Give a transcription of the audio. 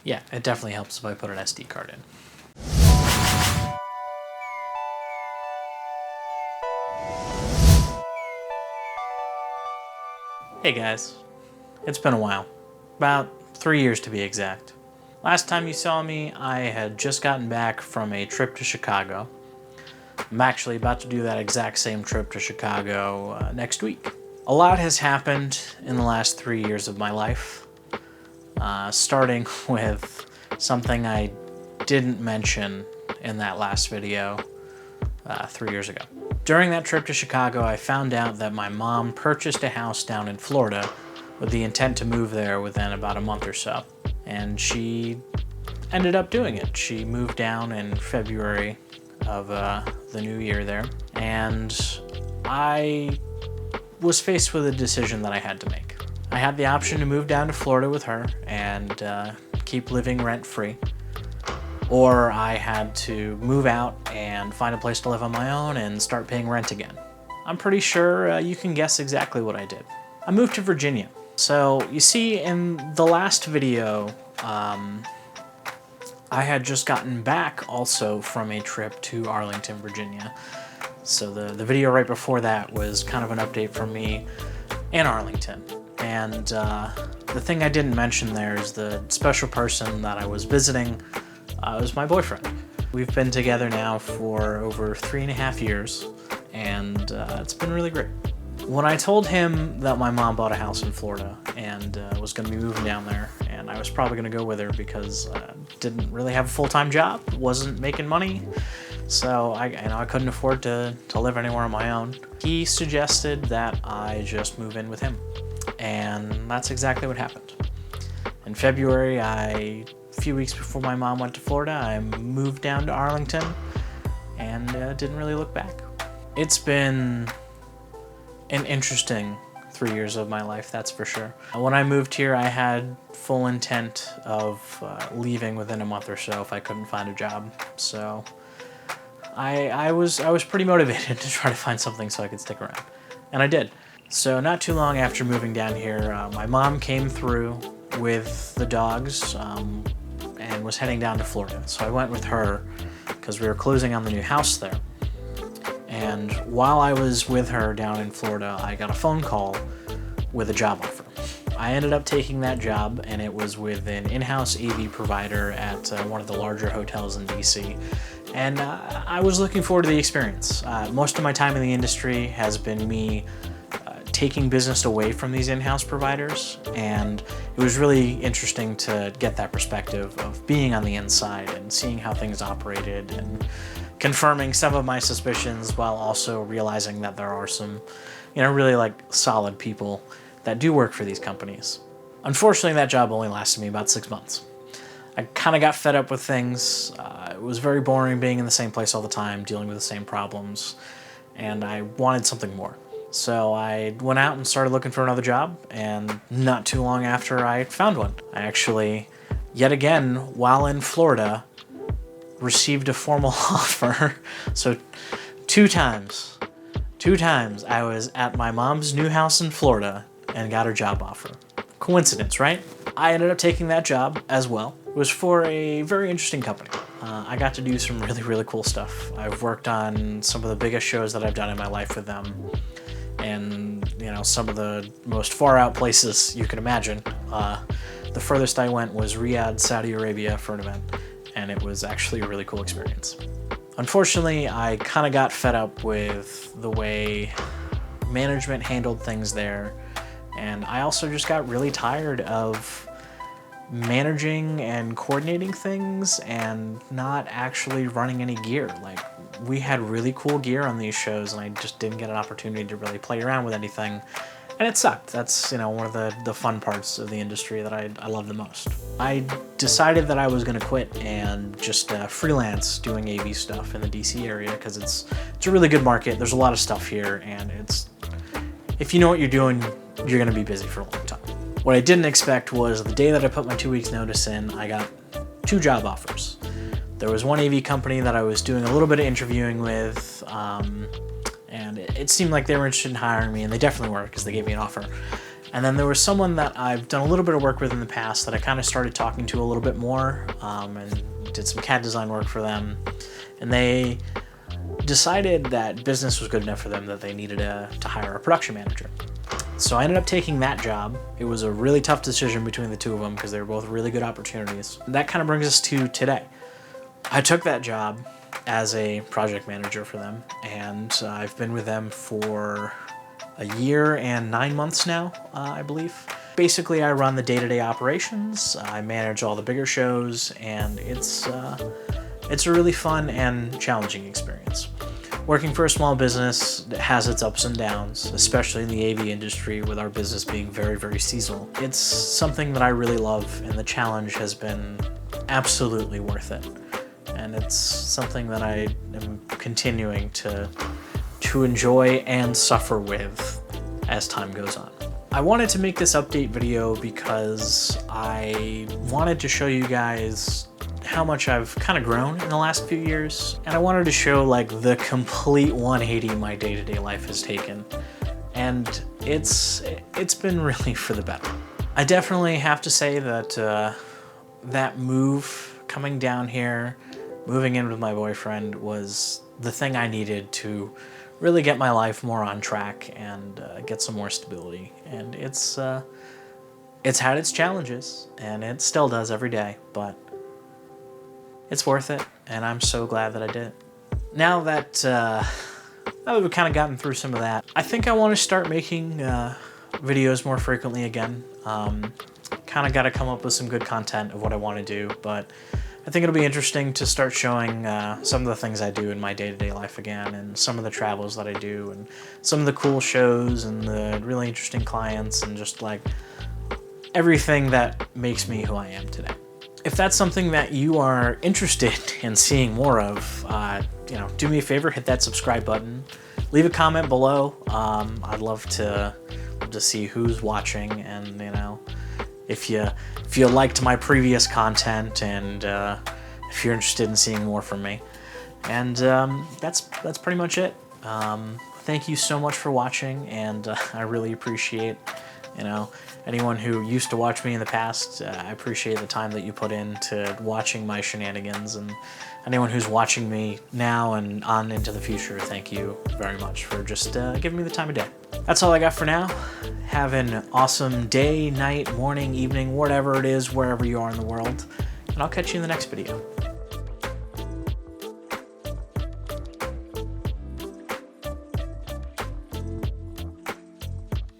Yeah, it definitely helps if I put an SD card in. Hey guys, it's been a while. About 3 years to be exact. Last time you saw me, I had just gotten back from a trip to Chicago. I'm actually about to do that exact same trip to Chicago next week. A lot has happened in the last 3 years of my life, starting with something I didn't mention in that last video 3 years ago. During that trip to Chicago, I found out that my mom purchased a house down in Florida with the intent to move there within about a month or so. And she ended up doing it. She moved down in February of the new year there. And I was faced with a decision that I had to make. I had the option to move down to Florida with her and keep living rent-free. Or I had to move out and find a place to live on my own and start paying rent again. I'm pretty sure you can guess exactly what I did. I moved to Virginia. So you see, in the last video, I had just gotten back also from a trip to Arlington, Virginia. So the video right before that was kind of an update from me in Arlington. And the thing I didn't mention there is the special person that I was visiting was my boyfriend. We've been together now for over 3.5 years, and it's been really great. When I told him that my mom bought a house in Florida and was going to be moving down there, and I was probably going to go with her because I didn't really have a full-time job, wasn't making money, so I couldn't afford to live anywhere on my own, he suggested that I just move in with him. And that's exactly what happened. In February, a few weeks before my mom went to Florida, I moved down to Arlington and didn't really look back. It's been an interesting 3 years of my life, that's for sure. When I moved here, I had full intent of leaving within a month or so if I couldn't find a job. So I was pretty motivated to try to find something so I could stick around, and I did. So not too long after moving down here, my mom came through with the dogs and was heading down to Florida. So I went with her because we were closing on the new house there. And while I was with her down in Florida, I got a phone call with a job offer. I ended up taking that job, and it was with an in-house AV provider at one of the larger hotels in DC. And I was looking forward to the experience. Most of my time in the industry has been me taking business away from these in-house providers, and it was really interesting to get that perspective of being on the inside and seeing how things operated and confirming some of my suspicions while also realizing that there are some, really solid people that do work for these companies. Unfortunately, that job only lasted me about 6 months. I kind of got fed up with things. It was very boring being in the same place all the time, dealing with the same problems, and I wanted something more. So I went out and started looking for another job, and not too long after I found one. I actually, yet again, while in Florida, received a formal offer. So two times I was at my mom's new house in Florida and got a job offer. Coincidence, right? I ended up taking that job as well. It was for a very interesting company. I got to do some really, really cool stuff. I've worked on some of the biggest shows that I've done in my life with them. And, some of the most far out places you can imagine. The furthest I went was Riyadh, Saudi Arabia for an event, and it was actually a really cool experience. Unfortunately, I kind of got fed up with the way management handled things there, and I also just got really tired of managing and coordinating things and not actually running any gear. We had really cool gear on these shows, and I just didn't get an opportunity to really play around with anything, and it sucked. That's one of the fun parts of the industry that I love the most. I decided that I was going to quit and just freelance doing AV stuff in the DC area because it's a really good market. There's a lot of stuff here, and if you know what you're doing, you're going to be busy for a long time. What I didn't expect was the day that I put my 2 weeks notice in, I got 2 job offers. There was one AV company that I was doing a little bit of interviewing with, and it seemed like they were interested in hiring me, and they definitely were because they gave me an offer. And then there was someone that I've done a little bit of work with in the past that I kind of started talking to a little bit more, and did some CAD design work for them. And they decided that business was good enough for them that they needed to hire a production manager. So I ended up taking that job. It was a really tough decision between the two of them because they were both really good opportunities. That kind of brings us to today. I took that job as a project manager for them, and I've been with them for a year and 9 months now, I believe. Basically, I run the day-to-day operations, I manage all the bigger shows, and it's a really fun and challenging experience. Working for a small business has its ups and downs, especially in the AV industry with our business being very, very seasonal. It's something that I really love, and the challenge has been absolutely worth it. And it's something that I am continuing to enjoy and suffer with as time goes on. I wanted to make this update video because I wanted to show you guys how much I've kind of grown in the last few years, and I wanted to show like the complete 180 my day-to-day life has taken, and it's been really for the better. I definitely have to say that that move coming down here, moving in with my boyfriend, was the thing I needed to really get my life more on track and get some more stability. And it's had its challenges, and it still does every day, but it's worth it, and I'm so glad that I did it. Now that we've kind of gotten through some of that, I think I want to start making videos more frequently again. Kind of got to come up with some good content of what I want to do, but I think it'll be interesting to start showing some of the things I do in my day-to-day life again, and some of the travels that I do, and some of the cool shows, and the really interesting clients, and just like everything that makes me who I am today. If that's something that you are interested in seeing more of, do me a favor, hit that subscribe button, leave a comment below. I'd love to see who's watching, and if you liked my previous content, and if you're interested in seeing more from me. And that's pretty much it. Thank you so much for watching, and I really appreciate anyone who used to watch me in the past. I appreciate the time that you put into watching my shenanigans, and anyone who's watching me now and on into the future, thank you very much for just giving me the time of day. That's all I got for now. Have an awesome day, night, morning, evening, whatever it is, wherever you are in the world, and I'll catch you in the next video.